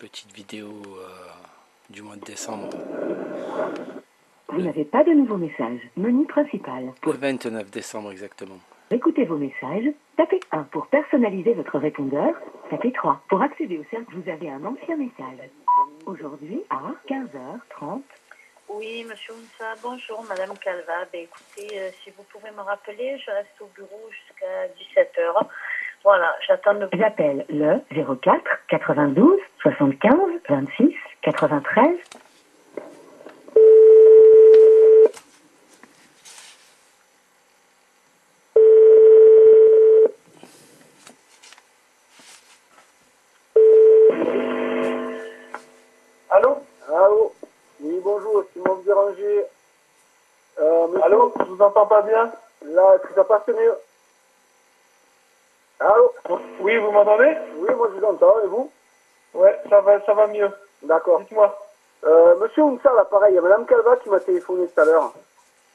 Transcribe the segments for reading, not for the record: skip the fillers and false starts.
petite vidéo du mois de décembre. Vous n'avez pas de nouveaux messages. Menu principal. Le 29 décembre exactement. Écoutez vos messages. Tapez 1 pour personnaliser votre répondeur. Tapez 3 pour accéder au cercle. Vous avez un ancien message. Aujourd'hui à 15h30. Oui, monsieur Ounsa, bonjour, madame Calva. Ben, écoutez, si vous pouvez me rappeler, je reste au bureau jusqu'à 17h. Voilà, j'attends de... J'appelle le 04 92 75 26 93. Allô? Allô? Oui, bonjour, Simon Béranger. Allô? Je vous entends pas bien? Là, est-ce que ça passe mieux? Allô? Oui, vous m'entendez? Oui, moi je vous entends, et vous? Ouais, ça va mieux. D'accord. Dites-moi. Monsieur Ounsa, là, pareil, il y a madame Calva qui m'a téléphoné tout à l'heure.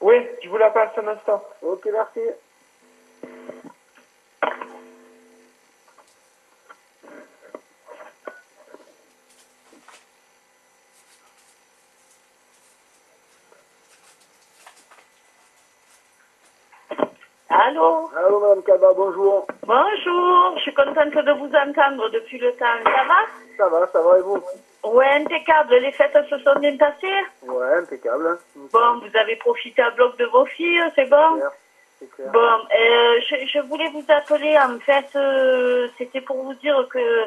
Oui, je vous la passe un instant. Ok, merci. Allô? Allô, madame Calva, bonjour. Bonjour, je suis contente de vous entendre depuis le temps. Ça va? Ça va, et vous? Ouais, impeccable. Les fêtes se sont bien passées? Ouais, impeccable. Hein. Bon, vous avez profité à bloc de vos filles, c'est bon? C'est clair. Bon, je voulais vous appeler, en fait, c'était pour vous dire que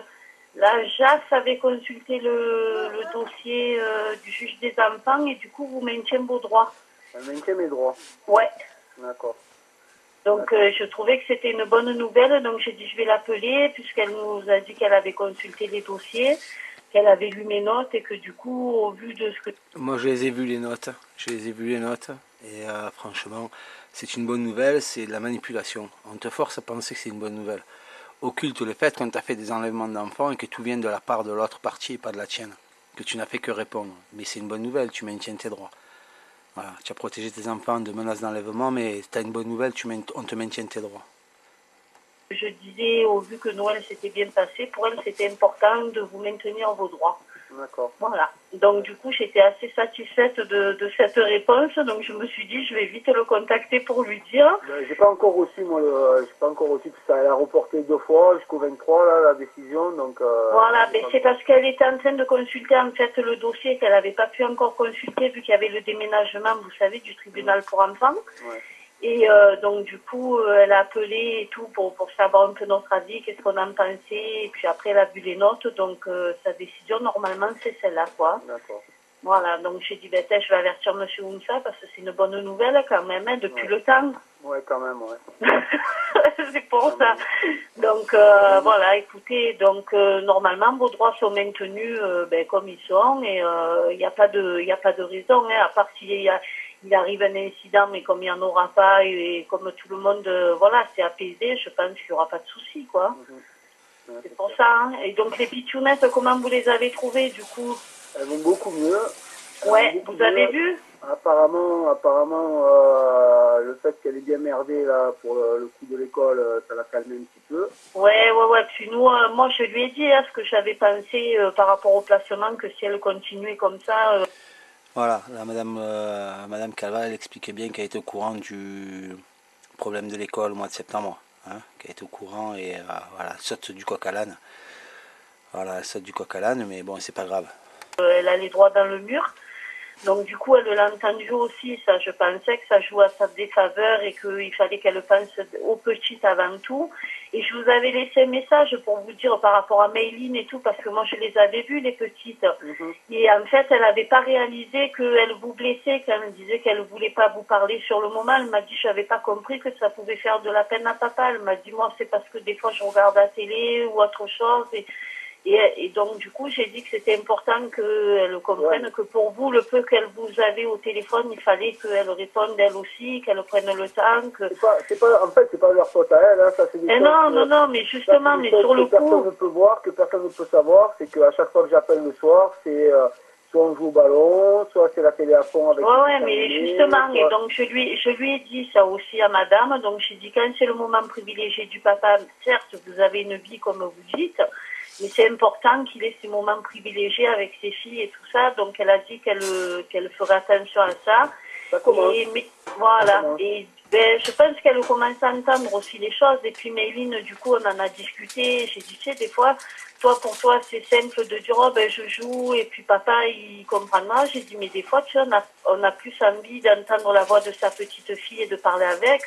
la JAS avait consulté le dossier du juge des enfants et du coup, vous maintiennez vos droits. Elle maintient mes droits. Ouais. D'accord. Donc, je trouvais que c'était une bonne nouvelle, donc j'ai dit je vais l'appeler, puisqu'elle nous a dit qu'elle avait consulté les dossiers, qu'elle avait lu mes notes et que du coup, au vu de ce que... Moi je les ai vues les notes, et franchement c'est une bonne nouvelle, c'est de la manipulation. On te force à penser que c'est une bonne nouvelle. Occulte le fait qu'on t'a fait des enlèvements d'enfants et que tout vient de la part de l'autre partie et pas de la tienne. Que tu n'as fait que répondre. Mais c'est une bonne nouvelle, tu maintiens tes droits. Voilà, tu as protégé tes enfants de menaces d'enlèvement, mais tu as une bonne nouvelle, on te maintient tes droits. Je disais, au vu que Noël s'était bien passé, pour elle c'était important de vous maintenir vos droits. D'accord. Voilà. Donc du coup, j'étais assez satisfaite de cette réponse, donc je me suis dit, je vais vite le contacter pour lui dire. Ben, j'ai pas encore reçu, moi, j'ai pas encore reçu, parce que ça elle a reporté 2 fois jusqu'au 23, là, la décision, donc... Voilà, ben, c'est parce qu'elle était en train de consulter, en fait, le dossier qu'elle n'avait pas pu encore consulter, vu qu'il y avait le déménagement, vous savez, du tribunal pour enfants. Ouais. Et donc, du coup, elle a appelé et tout pour savoir un peu notre avis, qu'est-ce qu'on en pensait. Et puis après, elle a vu les notes. Donc, sa décision, normalement, c'est celle-là, quoi. D'accord. Voilà, donc j'ai dit, ben, je vais avertir M. Ounsa parce que c'est une bonne nouvelle quand même, hein, depuis le temps. Ouais, quand même, ouais. C'est pour ça. Donc, voilà, écoutez, donc, normalement, vos droits sont maintenus comme ils sont. Et il n'y a pas de raison, hein, à part il arrive un incident, mais comme il n'y en aura pas, et comme tout le monde, voilà, c'est apaisé, je pense qu'il n'y aura pas de souci, quoi. C'est pour ça, hein. Et donc, les pitchounettes, comment vous les avez trouvées, du coup? Elles vont beaucoup mieux. Ouais, vous avez vu? Apparemment, le fait qu'elle ait bien merdé, là, pour le coup de l'école, ça l'a calmé un petit peu. Ouais. Puis nous, moi, je lui ai dit ce que j'avais pensé par rapport au placement, que si elle continuait comme ça... Voilà, là, Madame Calva, elle expliquait bien qu'elle était au courant du problème de l'école au mois de septembre. Hein, qu'elle était au courant et voilà, elle saute du coq à l'âne. Voilà, elle saute du coq à l'âne, mais bon, c'est pas grave. Elle a les droits dans le mur. Donc du coup, elle l'a entendu aussi, ça. Je pensais que ça jouait à sa défaveur et qu'il fallait qu'elle pense aux petites avant tout. Et je vous avais laissé un message pour vous dire par rapport à Mayline et tout, parce que moi je les avais vues, les petites. Et en fait, elle n'avait pas réalisé qu'elle vous blessait, qu'elle me disait qu'elle ne voulait pas vous parler sur le moment. Elle m'a dit, je n'avais pas compris que ça pouvait faire de la peine à papa. Elle m'a dit, moi c'est parce que des fois je regarde la télé ou autre chose. Et donc, du coup, j'ai dit que c'était important qu'elle comprenne que pour vous, le peu qu'elle vous avait au téléphone, il fallait qu'elle réponde elle aussi, qu'elle prenne le temps. Que... En fait, c'est pas leur faute à elle, hein, ça c'est des choses non, mais justement, mais sur le coup... personne ne peut voir, que personne ne peut savoir, c'est qu'à chaque fois que j'appelle le soir, c'est soit on joue au ballon, soit c'est la télé à fond avec... Ouais, mais justement, soit... et donc je lui ai dit ça aussi à madame, donc j'ai dit quand c'est le moment privilégié du papa, certes, vous avez une vie comme vous dites, Mais c'est important qu'il ait ses moments privilégiés avec ses filles et tout ça. Donc elle a dit qu'elle ferait attention à ça. Ça commence. Voilà. Et ben, je pense qu'elle commence à entendre aussi les choses. Et puis Méline, du coup, on en a discuté. J'ai dit, tu sais, des fois, pour toi, c'est simple de dire, oh ben je joue et puis papa, il comprendra. J'ai dit, mais des fois, tu sais, on a plus envie d'entendre la voix de sa petite fille et de parler avec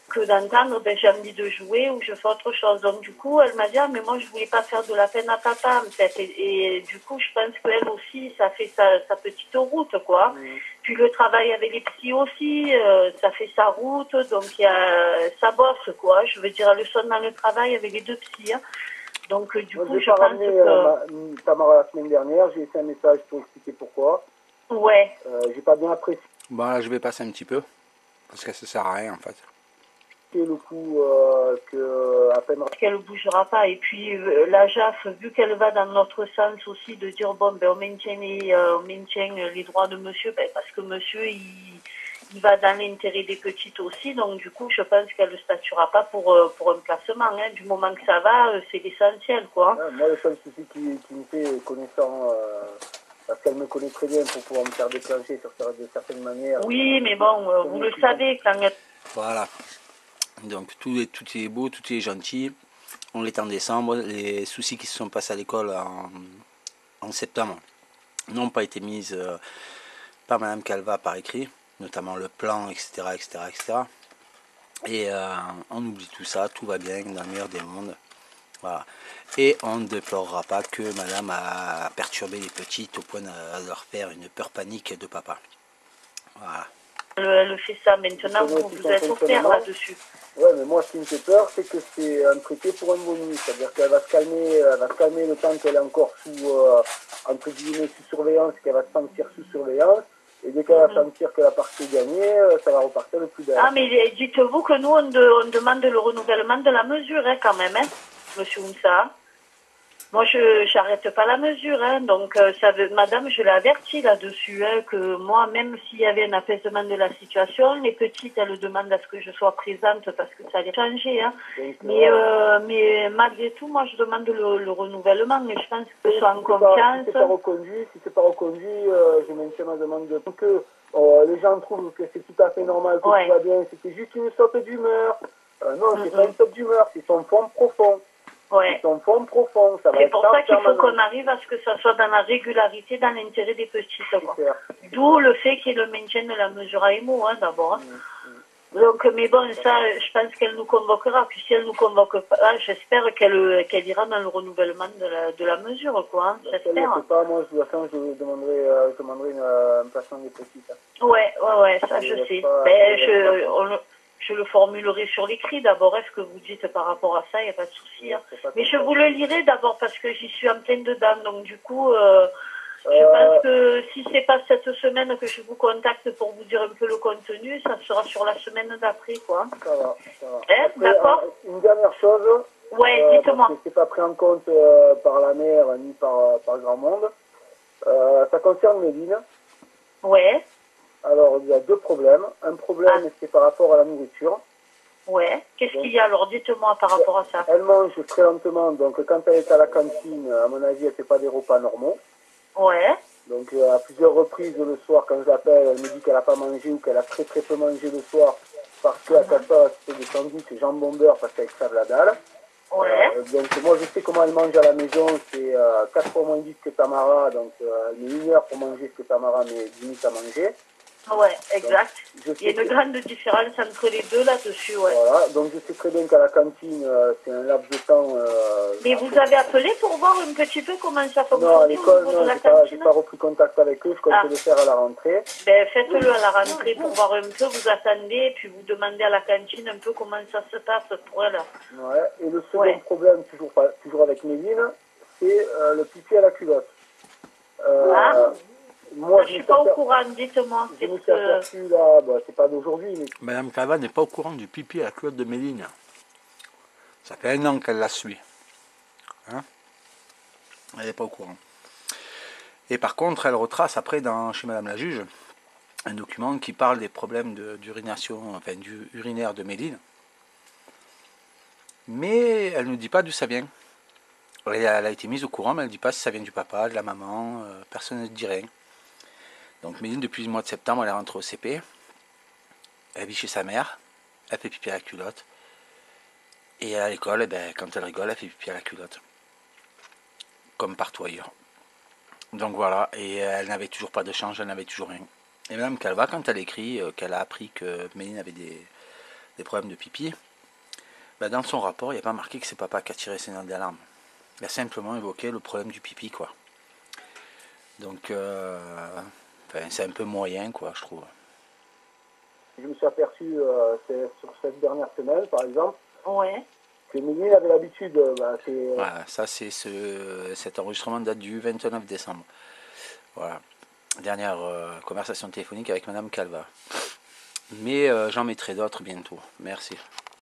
que d'entendre, ben, j'ai envie de jouer ou je fais autre chose. Donc, du coup, elle m'a dit, ah, mais moi, je voulais pas faire de la peine à papa, en fait. Et du coup, je pense qu'elle aussi, ça fait sa petite route, quoi. Puis le travail avec les psys aussi, ça fait sa route. Donc, ça bosse, quoi. Je veux dire, elle sonne dans le travail avec les deux psys. Hein. Donc, du coup, je pense que... Tamara la semaine dernière, j'ai laissé un message pour expliquer pourquoi. Ouais. J'ai pas bien apprécié. Bon, là, je vais passer un petit peu, parce que ça sert à rien, en fait. Le coup à peine qu'elle ne bougera pas. Et puis la JAF, vu qu'elle va dans notre sens aussi de dire bon ben on maintient les droits de monsieur, ben, parce que monsieur il va dans l'intérêt des petites aussi, donc du coup je pense qu'elle ne statuera pas pour un placement. Hein. Du moment que ça va, c'est l'essentiel quoi. Ouais, moi le seul souci qui me fait connaissant parce qu'elle me connaît très bien pour pouvoir me faire déclencher de certaines manières. Oui, mais bon, vous le savez quand même. Voilà. Donc tout est beau, tout est gentil. On est en décembre. Les soucis qui se sont passés à l'école en septembre n'ont pas été mis par Madame Calva par écrit, notamment le plan, etc. etc., etc. Et on oublie tout ça, tout va bien dans le meilleur des mondes. Voilà. Et on ne déplorera pas que Madame a perturbé les petites au point de leur faire une peur panique de papa. Voilà. Elle fait ça maintenant, vous êtes au clair là-dessus. Ouais, mais moi, ce qui me fait peur, c'est que c'est un traité pour un bonus. C'est-à-dire qu'elle va se calmer le temps qu'elle est encore entre guillemets, sous surveillance, qu'elle va se sentir sous surveillance. Et dès qu'elle va sentir que la partie est gagnée, ça va repartir le plus belle. Ah, mais dites-vous que nous, on demande le renouvellement de la mesure, hein, quand même, hein, monsieur Oumsa. Moi, je n'arrête pas la mesure, hein, donc madame, je l'ai averti là-dessus, hein, que moi, même s'il y avait un apaisement de la situation, les petites, elles demandent à ce que je sois présente parce que ça allait changer. Hein. Donc, mais malgré tout, moi, je demande le renouvellement, mais je pense que ce soit en confiance. Si c'est pas reconduit, je maintiens ma demande de que les gens trouvent que c'est tout à fait normal, que tout va bien, c'était juste une saute d'humeur. Non, c'est pas une saute d'humeur, c'est son fond profond. Ouais. Son fond profond, ça va c'est pour ça qu'il faut qu'on arrive à ce que ça soit dans la régularité, dans l'intérêt des petites. D'où le fait qu'il y ait le maintien de la mesure à émo, hein, d'abord. Donc, mais bon, ça, je pense qu'elle nous convoquera. Puis si elle nous convoque pas, j'espère qu'elle ira dans le renouvellement de la mesure, quoi. Hein, j'espère. Si elle ne fait pas, moi, je demanderai un placement des petites. Ouais, ça je sais. Mais je le formulerai sur l'écrit d'abord. Est-ce que vous dites par rapport à ça, il n'y a pas de souci. Hein. Mais je vous le lirai d'abord parce que j'y suis en pleine dedans. Donc du coup, je pense que si c'est pas cette semaine que je vous contacte pour vous dire un peu le contenu, ça sera sur la semaine d'après, quoi. Ça va. Hein, d'accord. Une dernière chose. Ouais, dites-moi. Parce que c'est pas pris en compte par la mère ni par grand monde. Ça concerne Méline. Ouais. Alors, il y a deux problèmes. Un problème, c'est par rapport à la nourriture. Ouais. Qu'est-ce qu'il y a alors? Dites-moi par rapport à ça. Elle mange très lentement, donc quand elle est à la cantine, à mon avis, elle ne fait pas des repas normaux. Ouais. Donc, à plusieurs reprises le soir, quand je l'appelle, elle me dit qu'elle n'a pas mangé ou qu'elle a très très peu mangé le soir parce qu'à sa sauce, c'est des sandwichs jambon beurre parce qu'elle crève la dalle. Ouais. Donc, moi, je sais comment elle mange à la maison. C'est 4 fois moins 10 que Tamara. Donc, elle met 1 heure pour manger ce que Tamara met 10 minutes à manger. Ouais, exact. Il y a une grande différence entre les deux là-dessus, ouais. Voilà, donc je sais très bien qu'à la cantine, c'est un laps de temps... Mais vous avez appelé pour voir un petit peu comment ça fonctionne? Non, à l'école, non, j'ai pas repris contact avec eux, je compte le faire à la rentrée. Ben, faites-le à la rentrée pour voir un peu, vous attendez, et puis vous demandez à la cantine un peu comment ça se passe pour elle. Ouais, et le second problème, toujours avec Méline, c'est le pipi à la culotte. Moi, je suis pas au courant, dites-moi. Je me suis aperçu là, c'est pas d'aujourd'hui. Mais... Madame Calva n'est pas au courant du pipi à la culotte de Méline. Ça fait 1 an qu'elle la suit. Hein? Elle n'est pas au courant. Et par contre, elle retrace après chez Madame la juge un document qui parle des problèmes d'urination, enfin du urinaire de Méline. Mais elle ne dit pas d'où ça vient. Elle a été mise au courant, mais elle ne dit pas si ça vient du papa, de la maman, personne ne dit rien. Donc Méline, depuis le mois de septembre, elle est rentrée au CP. Elle vit chez sa mère, elle fait pipi à la culotte. Et à l'école, eh ben, quand elle rigole, elle fait pipi à la culotte. Comme partout ailleurs. Donc voilà, et elle n'avait toujours pas de change, elle n'avait toujours rien. Et Madame Calva, quand elle écrit qu'elle a appris que Méline avait des problèmes de pipi, ben dans son rapport, il n'y a pas marqué que c'est papa qui a tiré ses notes d'alarme. Il a simplement évoqué le problème du pipi, quoi. Donc, c'est un peu moyen, quoi, je trouve. Je me suis aperçu sur cette dernière semaine, par exemple, Ouais. que Méline avait l'habitude... Voilà, ça, c'est cet enregistrement date du 29 décembre. Voilà. Dernière conversation téléphonique avec Madame Calva. Mais j'en mettrai d'autres bientôt. Merci.